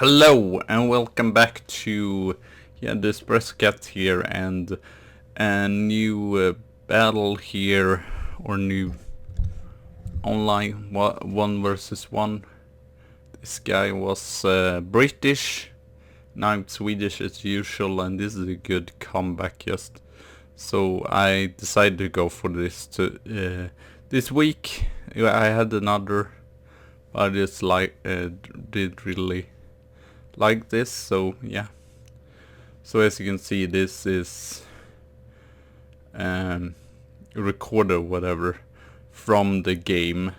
Hello and welcome back to this Britts cat here and a new battle here, or new online 1 versus 1. This guy was British, now I'm Swedish as usual, and this is a good comeback just. So I decided to go for this this week. I had another, but I just did really like this, so yeah. So as you can see, this is recorder whatever from the game,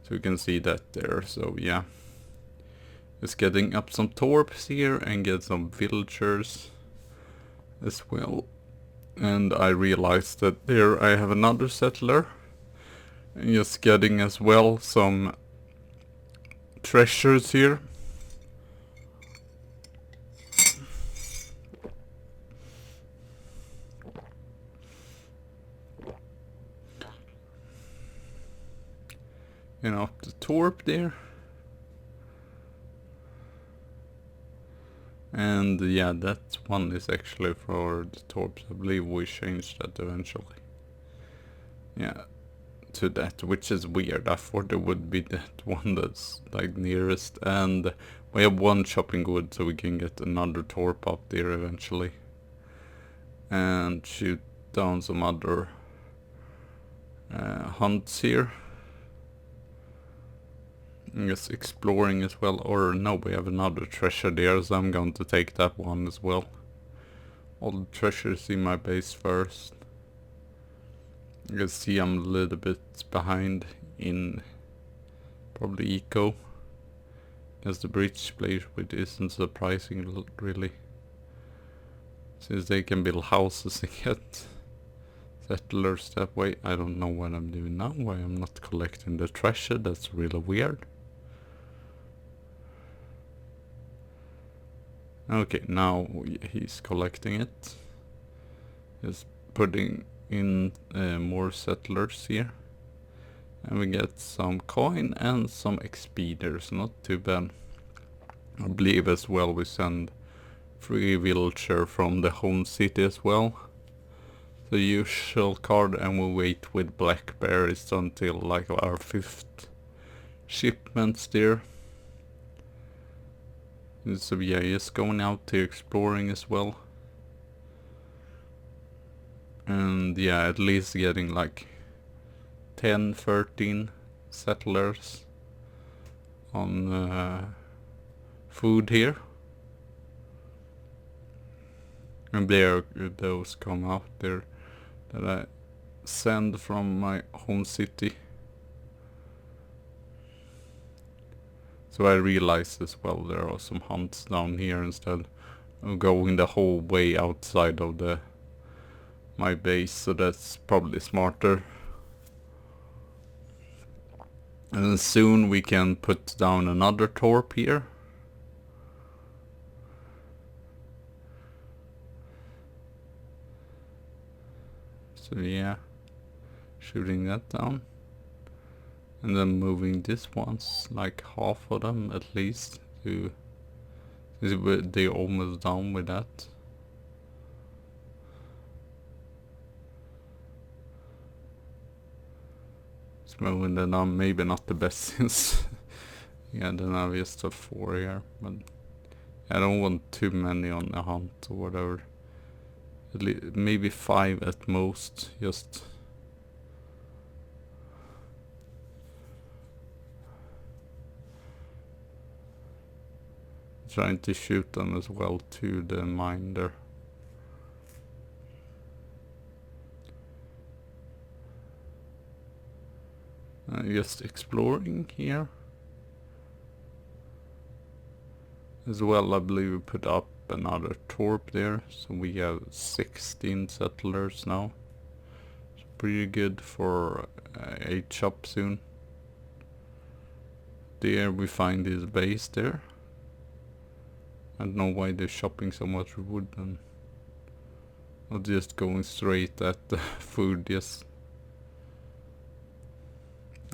so you can see that there. So yeah, just getting up some torps here and get some villagers as well. And I realized that there I have another settler, and just getting as well some treasures here. Up the torp there. And yeah, that one is actually for the torps. I believe we changed that eventually. Yeah, to that, which is weird. I thought it would be that one that's like nearest. And we have one chopping wood, so we can get another torp up there eventually. And shoot down some other hunts here. Just exploring as well, or no, we have another treasure there, so I'm going to take that one as well. All the treasures in my base first. You can see I'm a little bit behind in probably eco, as the Britts plays, which isn't surprising really, since they can build houses and get settlers that way. I don't know what I'm doing now, why I'm not collecting the treasure. That's really weird. Okay, now he's collecting it. Just putting in more settlers here. And we get some coin and some XP there, so not too bad. I believe as well we send 3 villager from the home city as well. The usual card, and we'll wait with blackberries until like our 5th shipments there. So yeah, just going out here exploring as well. And yeah, at least getting like 10, 13 settlers on food here. And there those come out there that I send from my home city. So I realized as well there are some hunts down here instead of going the whole way outside of my base, so that's probably smarter. And then soon we can put down another torp here. So yeah, shooting that down. And then moving this ones, like half of them at least, to they're almost done with that. Just moving them down, maybe not the best since yeah, then I have just a 4 here, but I don't want too many on the hunt or whatever. At least maybe 5 at most, just trying to shoot them as well to the minder. Just exploring here. As well, I believe we put up another torp there, so we have 16 settlers now. It's pretty good for a chop soon. There we find his base there. I don't know why they're chopping so much wood and not just going straight at the food. Yes,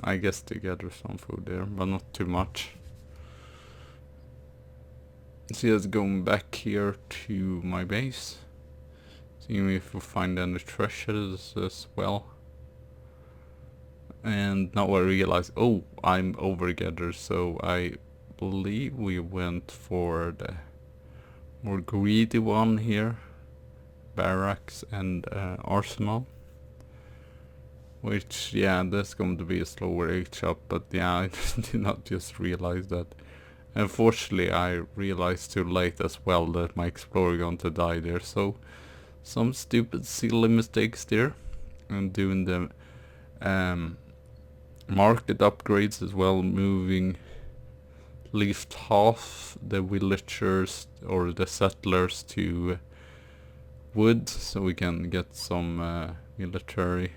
I guess they gather some food there, but not too much. So just going back here to my base. Seeing if we find any treasures as well. And now I realize, oh, I'm overgathered, so I believe we went for the more greedy one here. Barracks and arsenal. Which, yeah, that's going to be a slower H up, but yeah, I did not just realize that. Unfortunately, I realized too late as well that my explorer going to die there, so some stupid silly mistakes there. And doing the market upgrades as well, moving at least half the villagers or the settlers to wood, so we can get some military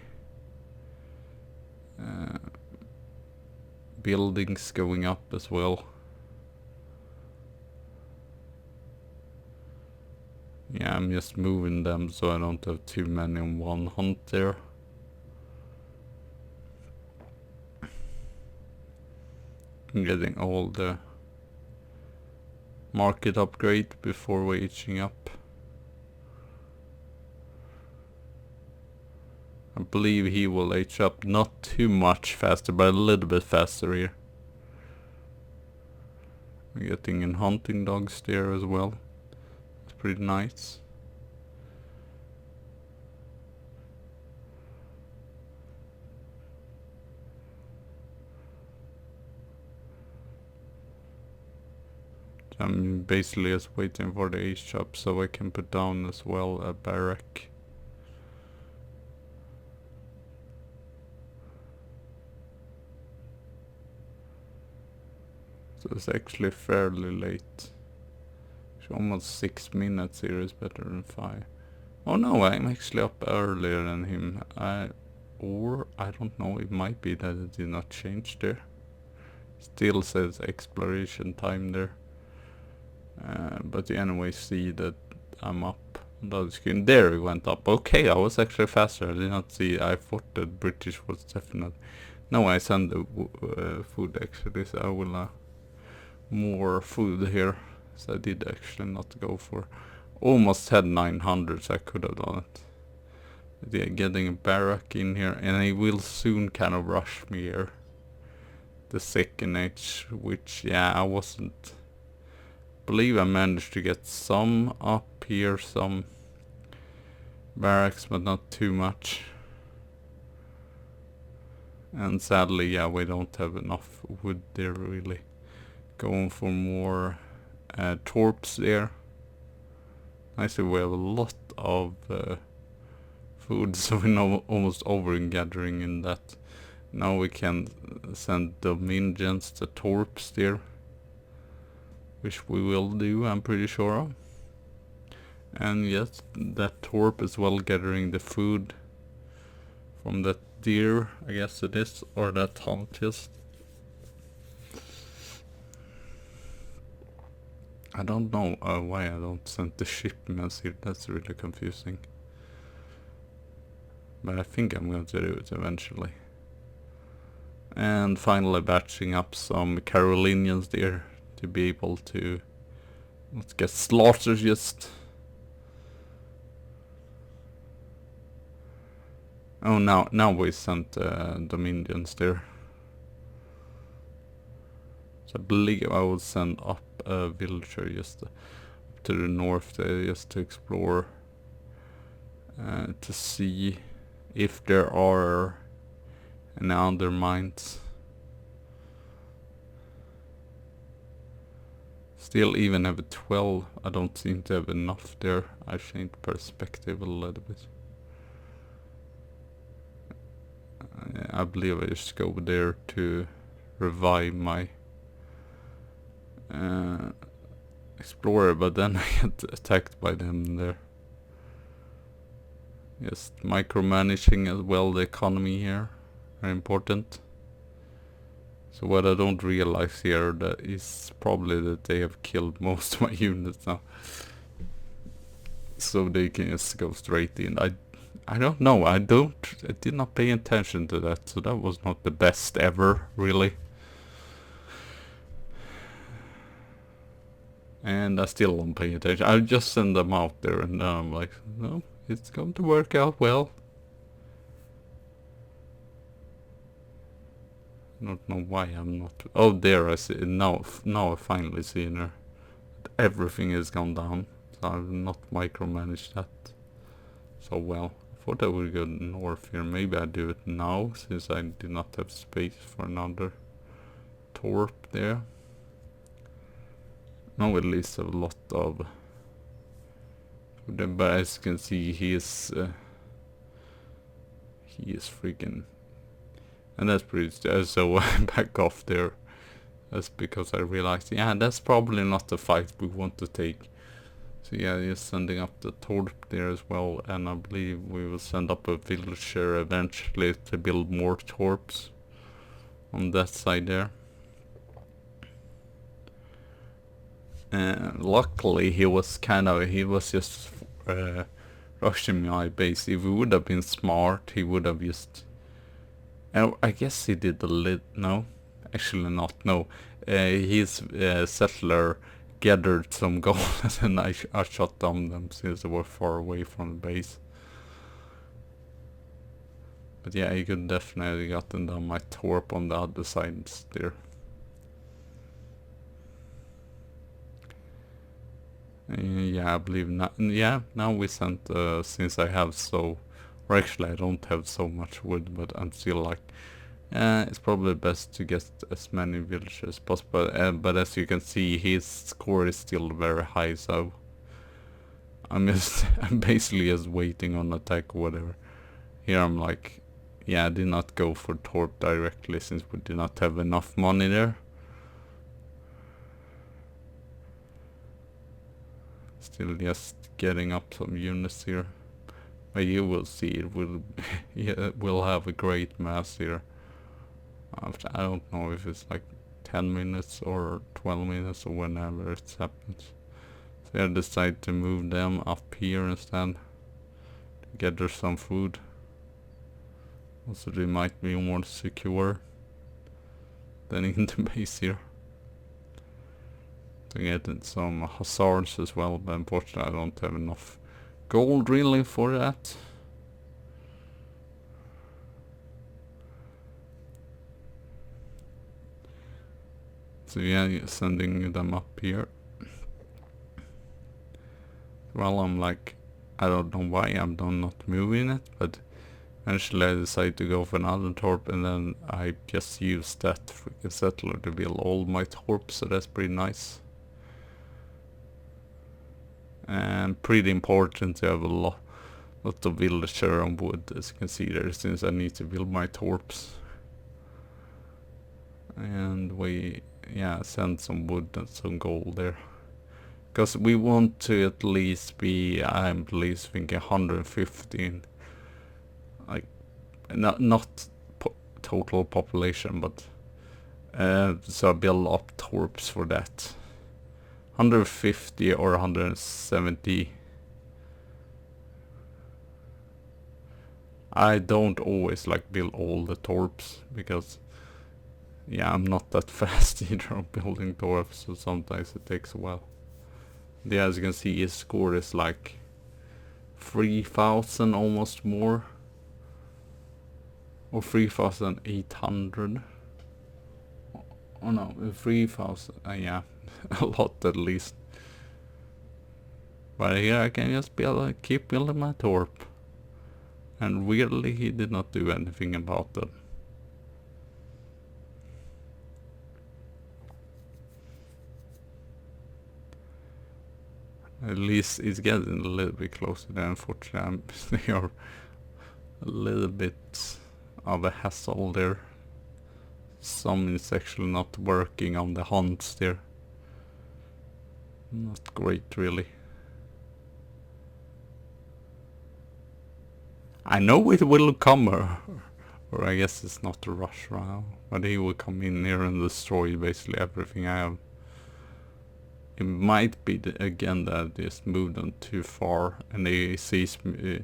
buildings going up as well. Yeah, I'm just moving them so I don't have too many in one hunt there. I'm getting all the market upgrade before we're aging up. I believe he will age up not too much faster, but a little bit faster here. I'm getting in hunting dogs there as well. It's pretty nice. I'm basically just waiting for the age up so I can put down as well a barrack. So it's actually fairly late. It's almost 6 minutes here is better than 5. Oh no, I'm actually up earlier than him. Or I don't know, it might be that it did not change there. Still says exploration time there. But you anyway see that I'm up on the other screen. There it went up. Okay, I was actually faster. I did not see. I thought that British was definitely. No, I sent the food actually, so I will more food here. So I did actually not go for. Almost had 900, so I could have done it. But yeah, getting a barrack in here, and he will soon kind of rush me here. The second age, which yeah, I wasn't. Believe I managed to get some up here, some barracks, but not too much. And sadly, yeah, we don't have enough wood there really. Going for more torps there. Nicely, we have a lot of food, so we're now almost over-gathering in that. Now we can send the minions to torps there. Which we will do, I'm pretty sure of. And yes, that torp as well, gathering the food from that deer, I guess it is, or that hunt, yes. I don't know why I don't send the shipments here, that's really confusing. But I think I'm going to do it eventually. And finally batching up some Carolinians there to be able to not get slaughtered just. Oh, now we sent Dominions there. So I believe I will send up a villager just up to the north there, just to explore, to see if there are any other mines. Still even have a 12, I don't seem to have enough there. I changed perspective a little bit. I believe I just go there to revive my explorer, but then I get attacked by them there. Just micromanaging as well the economy here, very important. So what I don't realize here that is probably that they have killed most of my units now. So they can just go straight in. I don't know, I did not pay attention to that, so that was not the best ever, really. And I still don't pay attention. I just send them out there and I'm like, no, it's going to work out well. I don't know why I'm not... Oh, there I see it. Now I finally see her. Everything has gone down. So I've not micromanaged that so well. I thought I would go north here. Maybe I do it now, since I do not have space for another torp there. Now at least have a lot of... But as you can see, he is freaking... And that's pretty... so I'm back off there. That's because I realized, yeah, that's probably not the fight we want to take. So yeah, just sending up the torp there as well, and I believe we will send up a villager eventually to build more torps on that side there. And luckily he was just rushing my base. If he would have been smart, he would have just... I guess he did no, actually not, no. His settler gathered some gold and I shot down them since they were far away from the base. But yeah, he could definitely gotten down my torp on the other side there. Yeah, I believe not. Yeah, now we sent, since I have so... Or actually I don't have so much wood, but I'm still like... it's probably best to get as many villagers as possible, but as you can see, his score is still very high, so... I'm basically just waiting on attack or whatever. Here I'm like... Yeah, I did not go for torp directly, since we did not have enough money there. Still just getting up some units here. But you will see, it will we'll have a great mass here. After, I don't know if it's like 10 minutes or 12 minutes or whenever it happens. So I decide to move them up here instead. To gather some food. Also they might be more secure than in the base here. To get some hussars as well, but unfortunately I don't have enough gold really for that. So yeah, sending them up here. Well, I'm like, I don't know why I'm not moving it, but eventually I decide to go for another torp, and then I just use that freaking settler to build all my torps, so that's pretty nice. And pretty important to have a lot of villager on wood, as you can see there, since I need to build my torps. And we, yeah, send some wood and some gold there. Because we want to at least be, I'm at least thinking 115. Like, not total population, but so I build up torps for that. 150 or 170. I don't always like build all the torps, because yeah, I'm not that fast either on building torps, so sometimes it takes a while. Yeah, as you can see, his score is like 3,000 almost more, or 3,800. Oh no, 3,000, yeah, a lot at least. But here I can just keep building my torp. And weirdly he did not do anything about it. At least it's getting a little bit closer there. Unfortunately, they are a little bit of a hassle there. Some is actually not working on the hunts there. Not great really. I know it will come, or I guess it's not a rush right now, but he will come in here and destroy basically everything I have. It might be again that I just moved them too far and he sees me,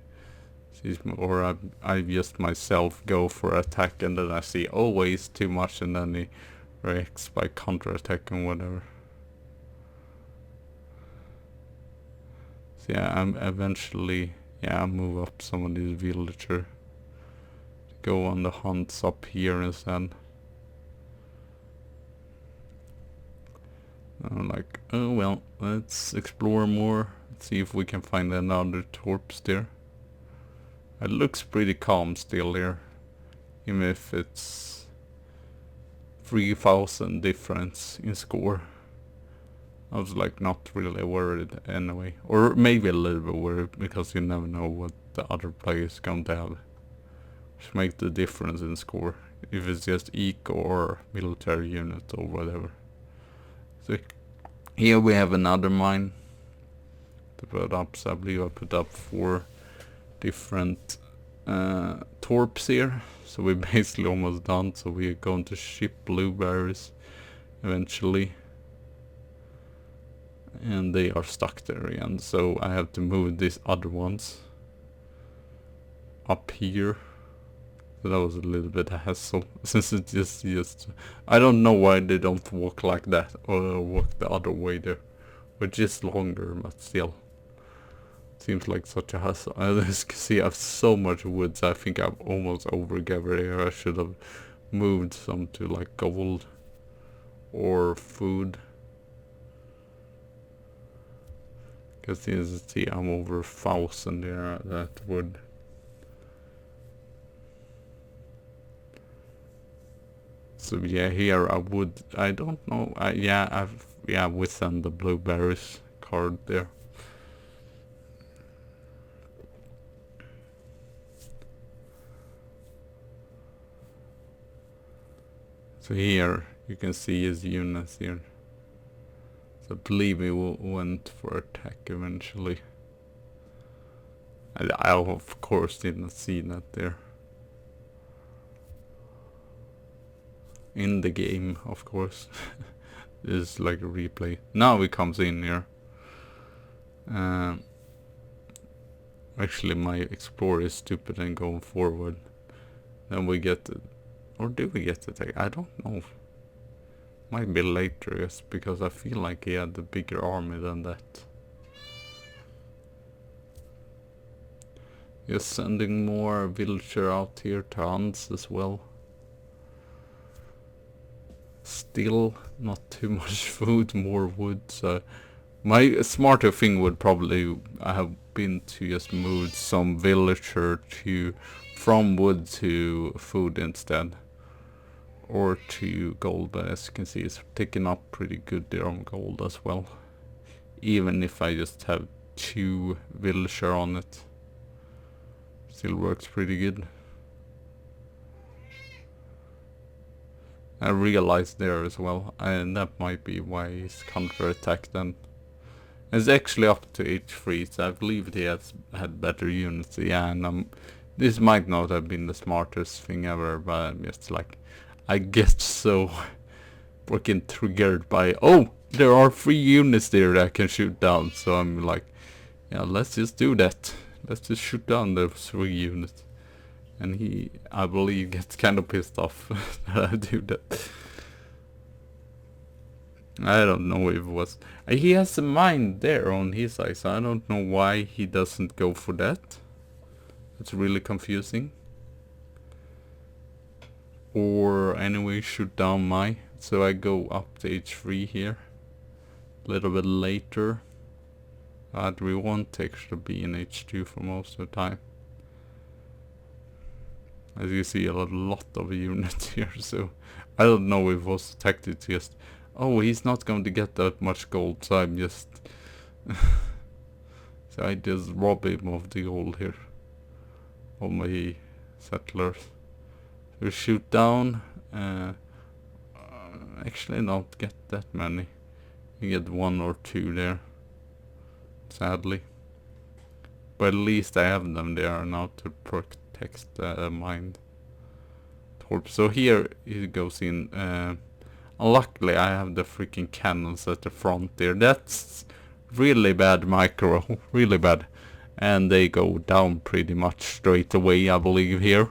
or I just myself go for attack, and then I see, oh wait, it's too much, and then he reacts by counter attack and whatever. So yeah, I'm eventually, yeah, I'll move up some of these villager. Go on the hunts up here instead. I'm like, oh well, let's explore more. Let's see if we can find another torps there. It looks pretty calm still here. Even if it's 3000 difference in score. I was like not really worried anyway. Or maybe a little bit worried because you never know what the other player's going to have. Which makes the difference in score. If it's just eco or military unit or whatever. So here we have another mine to put up. So I believe I put up 4 different torps here. So we're basically almost done. So we're going to ship blueberries eventually. And they are stuck there again. So I have to move these other ones up here. So that was a little bit of hassle, since it's just I don't know why they don't walk like that or walk the other way there, which is longer, but still seems like such a hassle. As you can see, I have so much wood, so I think I'm almost over gathered here. I should have moved some to like gold or food, because you see I'm over 1,000 there. That wood. So yeah, here I don't know, we send the blueberries card there. So here you can see his units here. So I believe we went for attack eventually. I of course didn't see that there. In the game, of course. This is like a replay. Now he comes in here. Actually, my explorer is stupid and going forward. Then we get the, or did we get the attack? I don't know. Might be later, yes, because I feel like he had a bigger army than that. Just sending more villager out here to hunt as well. Still not too much food, more wood. So my smarter thing would probably have been to just move some villager to from wood to food instead, or to gold. But as you can see, it's taking up pretty good there on gold as well. Even if I just have 2 villager on it, still works pretty good. I realized there as well, and that might be why he's counter-attacked then. It's actually up to H3, so I believe he has had better units. Yeah, and this might not have been the smartest thing ever, but I'm just like, I get so freaking triggered by, oh, there are 3 units there that I can shoot down, so I'm like, yeah, let's just do that. Let's just shoot down those 3 units. And he, I believe, gets kind of pissed off that I do that. I don't know if it was... He has a mine there on his side, so I don't know why he doesn't go for that. It's really confusing. Or anyway, shoot down my... So I go up to H3 here. A little bit later. But we want actually be in H2 for most of the time. As you see, a lot of units here, so I don't know if it was a tactic to just, oh, he's not going to get that much gold, so I'm just so I just rob him of the gold here, all my settlers. So shoot down, actually not get that many, you get 1 or 2 there, sadly, but at least I have them there now to protect the mine torp. So here it goes in. Luckily I have the freaking cannons at the front there. That's really bad micro, really bad, and they go down pretty much straight away, I believe, here.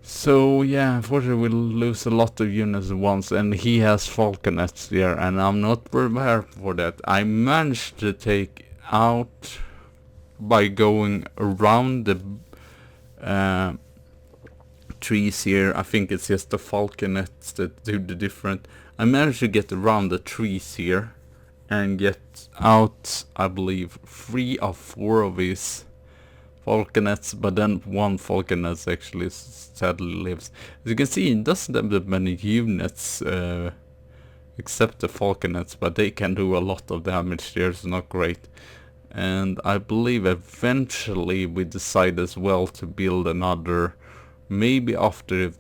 So yeah, unfortunately we'll lose a lot of units at once, and he has falconets there, and I'm not prepared for that. I managed to take out by going around the trees here. I think it's just the falconets that do the different. I managed to get around the trees here and get out, I believe, 3 or 4 of these falconets, but then one falconet actually sadly lives. As you can see, it doesn't have that many units except the falconets, but they can do a lot of damage there, it's not great. And I believe eventually we decide as well to build another, maybe after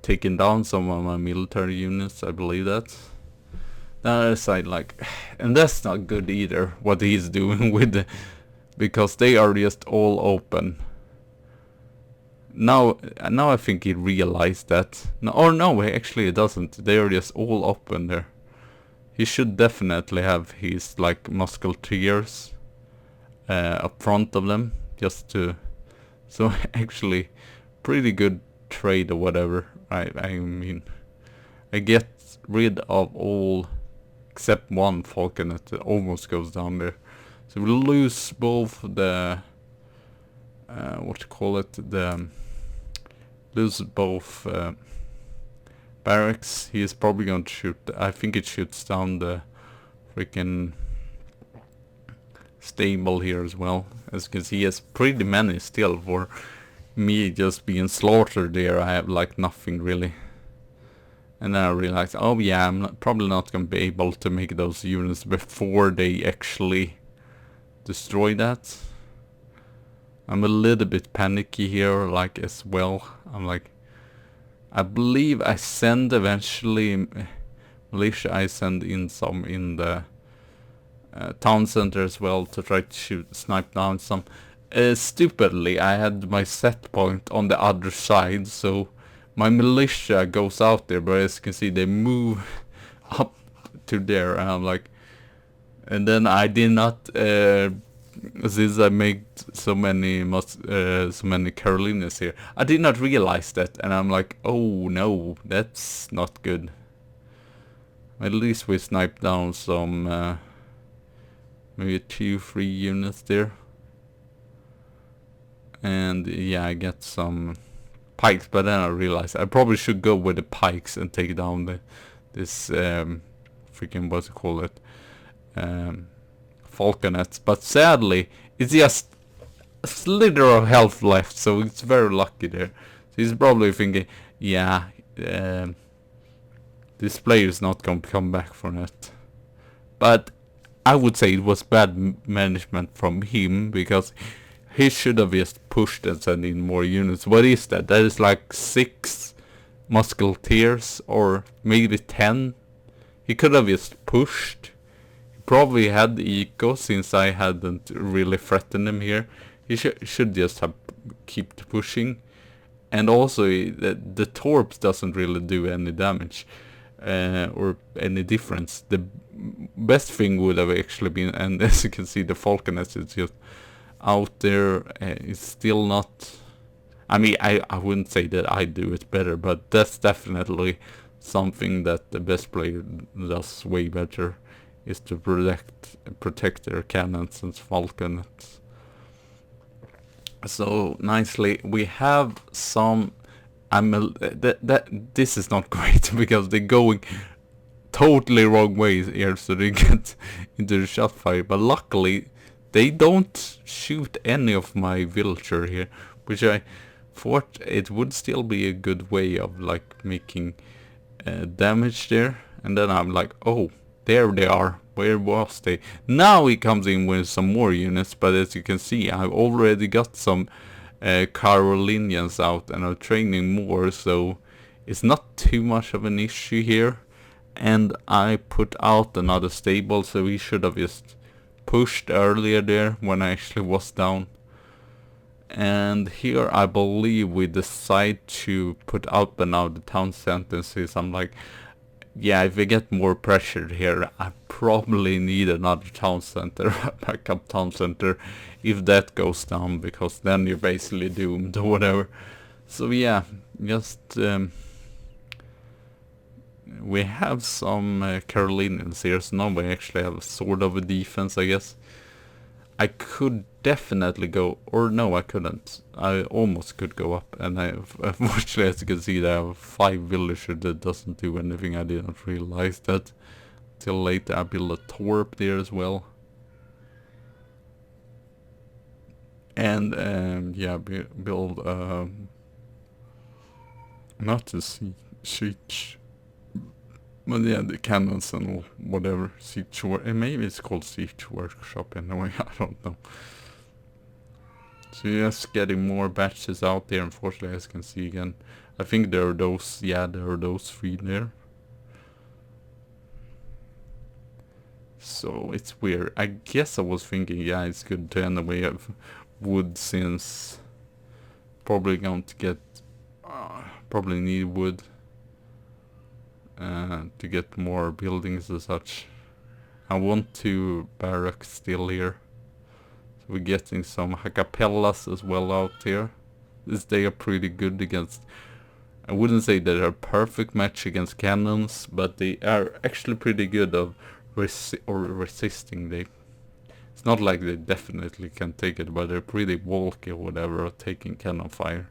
taking down some of my military units, I believe that. The other side, like, and that's not good either, what he's doing with the, because they are just all open. Now I think he realized that. No, or no, actually he doesn't. They are just all open there. He should definitely have his, like, musketeers up front of them, just to, so actually pretty good trade or whatever. I mean, I get rid of all except one falconet that almost goes down there. So we lose both the what you call it, the lose both barracks. He is probably going to shoot, I think it shoots down the freaking stable here as well. As you can see, he has pretty many still. For me just being slaughtered there, I have like nothing really. And then I realized, oh yeah, I'm probably not going to be able to make those units before they actually destroy that. I'm a little bit panicky here, like, as well. I'm like, I believe I send eventually militia, I send in some in the town center as well to try to snipe down some. Stupidly, I had my set point on the other side, so my militia goes out there, but as you can see, they move up to there, and I'm like, and then I did not, since I made so many Carolinas here, I did not realize that, and I'm like, oh no, that's not good. At least we sniped down some, maybe 2-3 units there. And yeah, I get some pikes, but then I realized I probably should go with the pikes and take down this freaking, what's it called, falconets. But sadly, it's just a slither of health left, so it's very lucky there. So he's probably thinking, yeah, this player is not going to come back from it. But I would say it was bad management from him, because he should have just pushed and sent in more units. What is that? That is like 6 musketeers, or maybe 10. He could have just pushed. He probably had the eco, since I hadn't really threatened him here. He should just have kept pushing. And also, the torps doesn't really do any damage. Or any difference. The best thing would have actually been, and as you can see, the falconets is just out there. It's still not, I mean, I wouldn't say that I do it better, but that's definitely something that the best player does way better, is to protect their cannons and falconets. So nicely, we have some, this is not great, because they're going totally wrong ways here, so they get into the shot fire, but luckily they don't shoot any of my villager here, which I thought it would still be a good way of, like, making damage there. And then I'm like, oh, there they are. Where was they? Now he comes in with some more units, but as you can see, I've already got some Carolinians out, and I'm training more, so it's not too much of an issue here. And I put out another stable, so he should have just pushed earlier there when I actually was down. And here I believe we decide to put out now the town sentences. I'm like, yeah, if we get more pressure here, I probably need another town center, backup town center, if that goes down, because then you're basically doomed or whatever. So yeah, just we have some Carolinians here, so now we actually have a sort of a defense, I guess. I could definitely go, or no, I couldn't. I almost could go up, and unfortunately, as you can see, there are 5 villagers that doesn't do anything. I didn't realize that till later. I built a torp there as well, and yeah, build not a siege, but yeah, the cannons and whatever siege maybe it's called siege workshop anyway. I don't know. So just getting more batches out there. Unfortunately, as you can see again, I think there are those. Yeah, there are those 3 there. So it's weird. I guess I was thinking, yeah, it's good to end away of wood, since probably going to get probably need wood to get more buildings and such. I want 2 barracks still here. We're getting some acapellas as well out here. They are pretty good against, I wouldn't say they're a perfect match against cannons, but they are actually pretty good of resisting. It's not like they definitely can take it, but they're pretty bulky or whatever, or taking cannon fire.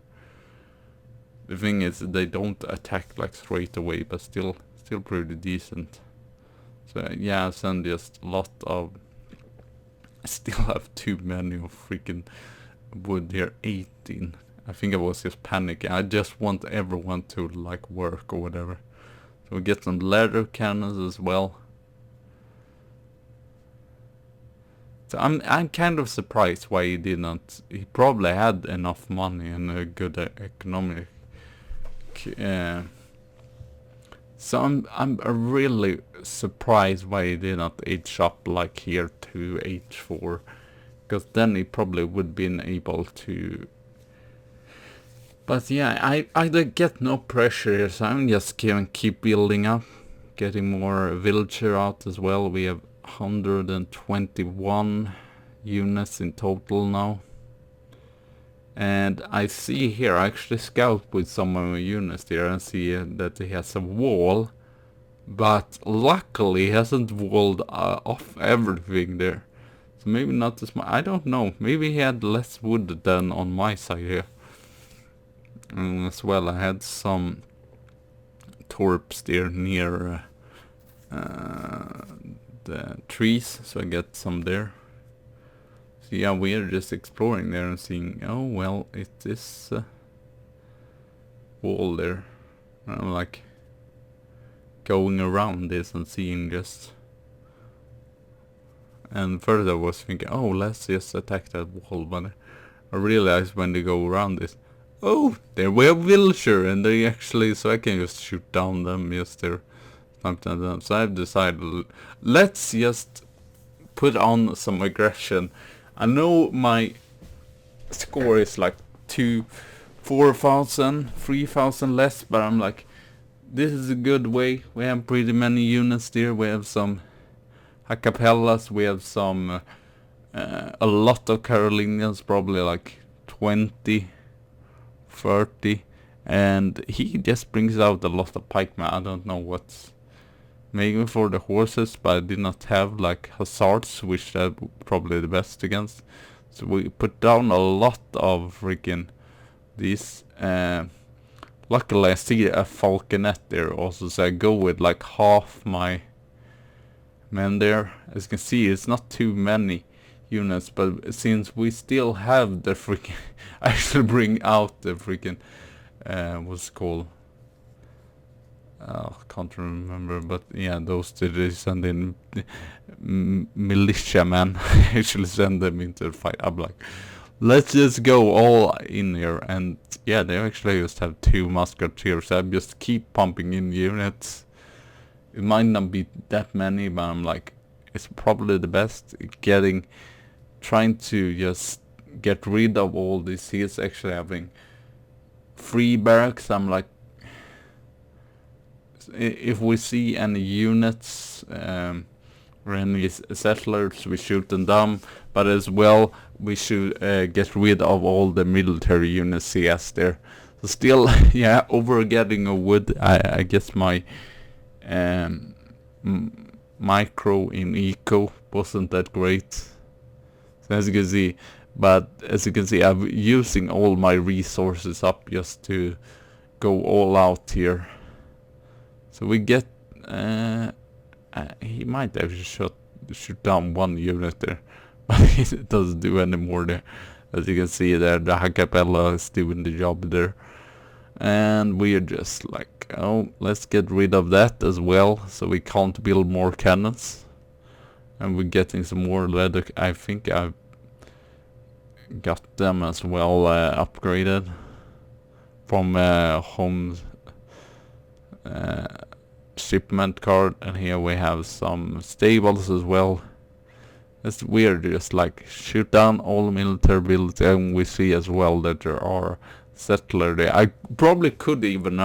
The thing is, they don't attack like straight away, but still pretty decent. So yeah, I send just a lot of. I still have too many of freaking wood here. 18. I think I was just panicking. I just want everyone to like work or whatever. So we get some leather cannons as well. So I'm kind of surprised why he didn't. He probably had enough money and a good economic. So I'm really surprised why he did not age up like here to H4, because then he probably would been able to. But yeah, I get no pressure here, so I'm just gonna keep building up, getting more villager out as well. We have 121 units in total now. And I see here, I actually scout with some of my units there and see that he has a wall. But luckily he hasn't walled off everything there. So maybe not as much, I don't know. Maybe he had less wood than on my side here. And as well, I had some torps there near the trees, so I get some there. So yeah, we are just exploring there and seeing, oh well, it is wall there. I'm like going around this and seeing just. And further I was thinking, oh, let's just attack that wall, but I realized when they go around this, oh, there we have villager, and they actually, so I can just shoot down them, just there, something like that. So I've decided, let's just put on some aggression. I know my score is like 4,000, 3,000 less, but I'm like, this is a good way. We have pretty many units there. We have some acapellas, we have some, a lot of Carolinians, probably like 20, 30, and he just brings out a lot of pikemen. I don't know what's maybe for the horses, but I did not have like hussars, which are probably the best against. So we put down a lot of freaking these. Luckily I see a falconet there also, so I go with like half my men there. As you can see, it's not too many units, but since we still have the freaking I actually bring out the freaking what's it called, I can't remember, but yeah, those did they send in militia man. Actually send them into the fight. I'm like, let's just go all in here. And yeah, they actually just have 2 musketeers. I just keep pumping in units. It might not be that many, but I'm like, it's probably the best. Trying to just get rid of all this. He's actually having 3 barracks. I'm like, if we see any units or any settlers, we shoot them down. But as well, we should get rid of all the military units he has there. So still, yeah, over getting a wood. I guess my micro in eco wasn't that great. So as you can see, but as you can see, I'm using all my resources up just to go all out here. So we get, he might actually shoot down one unit there, but it doesn't do any more there. As you can see there, the Hackapella is doing the job there. And we are just like, oh, let's get rid of that as well, so we can't build more cannons. And we're getting some more leather. I think I've got them as well upgraded from home shipment card. And here we have some stables as well. It's weird, just like shoot down all military buildings, and we see as well that there are settler there. I probably could even,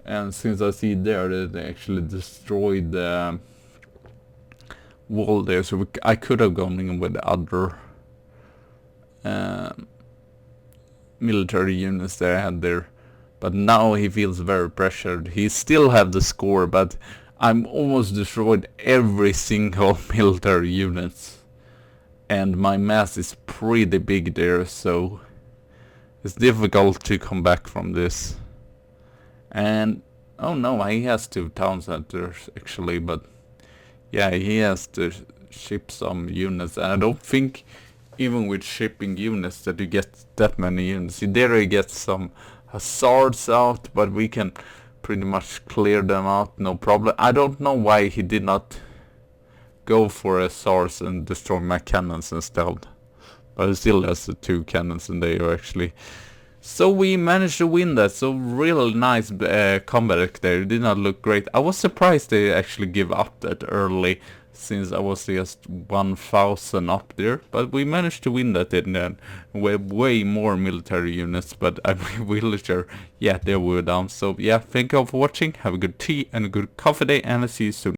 and since I see there that they actually destroyed the wall there, so I could have gone in with other military units that I had there. But now he feels very pressured. He still have the score, but I'm almost destroyed every single military units. And my mass is pretty big there, so it's difficult to come back from this. And oh no, he has 2 town centers actually, but yeah, he has to ship some units. And I don't think even with shipping units that you get that many units. There you get some hussars out, but we can pretty much clear them out, no problem. I don't know why he did not go for a hussars and destroy my cannons instead. But it still has the 2 cannons in there actually. So we managed to win that. So real nice combat there. It did not look great. I was surprised they actually give up that early, since I was just 1,000 up there. But we managed to win that in the end. We have way more military units, but every villager, yeah, they were down. So yeah, thank you all for watching. Have a good tea and a good coffee day, and I'll see you soon.